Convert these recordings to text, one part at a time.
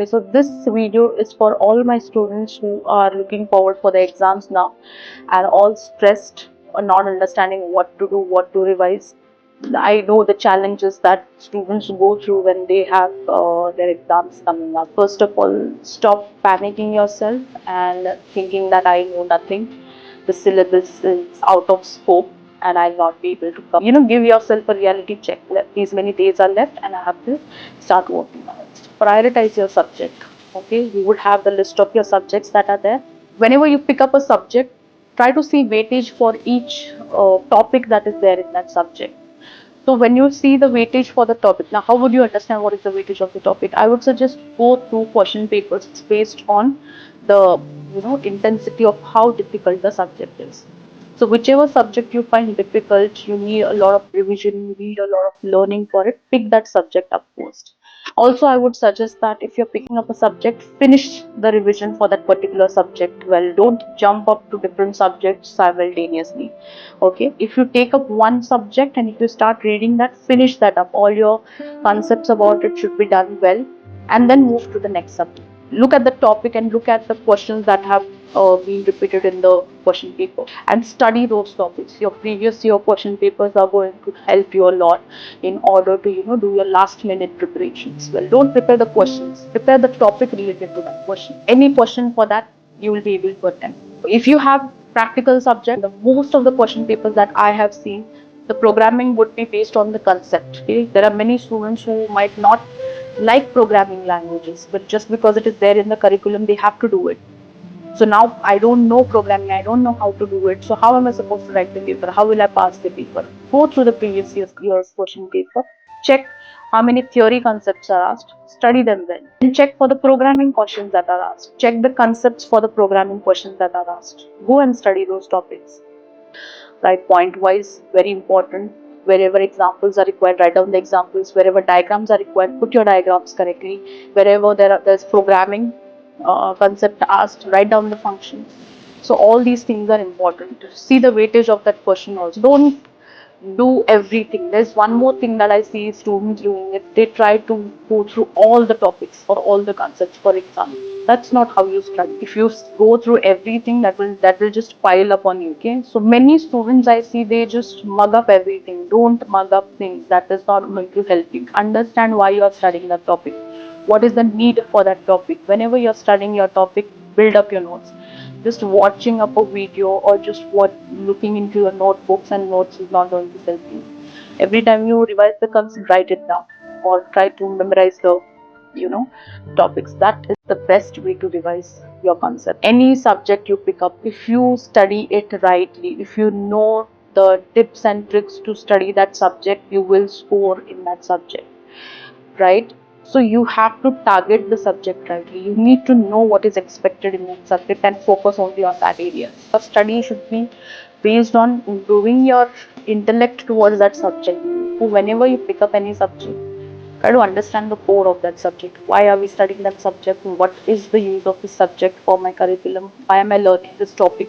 Okay, so this video is for all my students who are looking forward for the exams now and all stressed or not understanding what to do, what to revise. I know the challenges that students go through when they have their exams coming up. First of all, stop panicking yourself and thinking that I know nothing. The syllabus is out of scope and I'll not be able to come. Give yourself a reality check. These many days are left and I have to start working on it. Prioritize your subject. Okay, you would have the list of your subjects that are there. Whenever you pick up a subject, try to see weightage for each topic that is there in that subject. So when you see the weightage for the topic, now how would you understand what is the weightage of the topic? I would suggest go through question papers based on the intensity of how difficult the subject is. So whichever subject you find difficult, you need a lot of revision, you need a lot of learning for it, pick that subject up first. Also, I would suggest that if you're picking up a subject, finish the revision for that particular subject well. Don't jump up to different subjects simultaneously. Okay, if you take up one subject and if you start reading that, finish that up. All your concepts about it should be done well, and then move to the next subject. Look at the topic and look at the questions that have been repeated in the question paper and study those topics. Your previous year question papers are going to help you a lot in order to do your last minute preparations. Well, don't prepare the questions, prepare the topic related to that question. Any question for that you will be able to attempt. If you have practical subject, the most of the question papers that I have seen, the programming would be based on the concept. Okay? There are many students who might not like programming languages, but just because it is there in the curriculum, they have to do it. So now I don't know programming, I don't know how to do it. So how am I supposed to write the paper? How will I pass the paper? Go through the previous year's question paper, check how many theory concepts are asked, study them well, and check for the programming questions that are asked. Check the concepts for the programming questions that are asked. Go and study those topics. Write point wise, very important. Wherever examples are required, write down the examples. Wherever diagrams are required, put your diagrams correctly. Wherever there's programming concept asked, write down the function. So all these things are important. See the weightage of that question also. Don't do everything. There's one more thing that I see students doing it. They try to go through all the topics or all the concepts for example. That's not how you study. If you go through everything, that will just pile up on you. Okay. So many students I see, they just mug up everything. Don't mug up things. That is not going to help you. Understand why you are studying that topic. What is the need for that topic? Whenever you're studying your topic, build up your notes. Just watching up a video or just looking into your notebooks and notes is not going to help you. Every time you revise the concept, write it down or try to memorize the topics. That is the best way to revise your concept. Any subject you pick up, if you study it rightly, if you know the tips and tricks to study that subject, you will score in that subject, right? So you have to target the subject rightly. You need to know what is expected in that subject and focus only on that area. Your study should be based on improving your intellect towards that subject. So whenever you pick up any subject, try to understand the core of that subject. Why are we studying that subject? What is the use of this subject for my curriculum? Why am I learning this topic?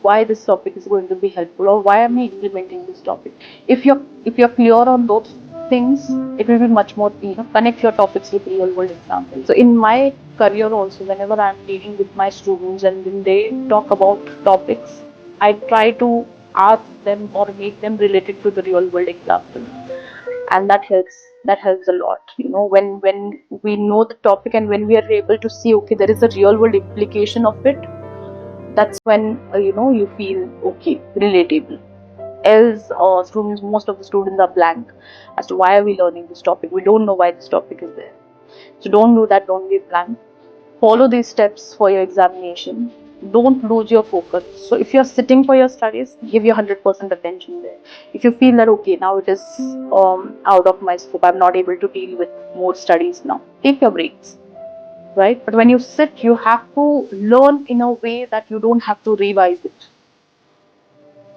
Why this topic is going to be helpful, or why am I implementing this topic? If you're clear on those things, it will be much more connect your topics with real world examples. So in my career also, whenever I'm dealing with my students and when they talk about topics, I try to ask them or make them related to the real world example, and that helps a lot. When we know the topic and when we are able to see, okay, there is a real world implication of it, that's when you feel okay, relatable. Else students most of the students are blank as to why are we learning this topic. We don't know why this topic is there. So don't do that. Don't be blank. Follow these steps for your examination. Don't lose your focus. So if you're sitting for your studies, give your 100% attention there. If you feel that okay, now it is out of my scope, I'm not able to deal with more studies now, take your breaks, right? But when you sit, you have to learn in a way that you don't have to revise it.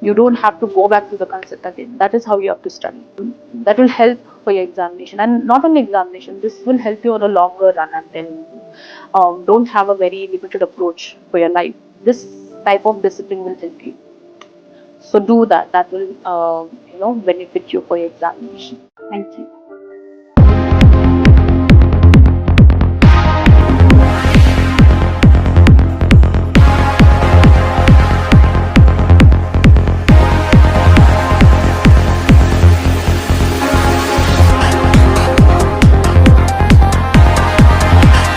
You don't have to go back to the concept again. That is how you have to study. That will help for your examination, and not only examination. This will help you on a longer run. And then don't have a very limited approach for your life. This type of discipline will help you. So do that. That will benefit you for your examination. Thank you.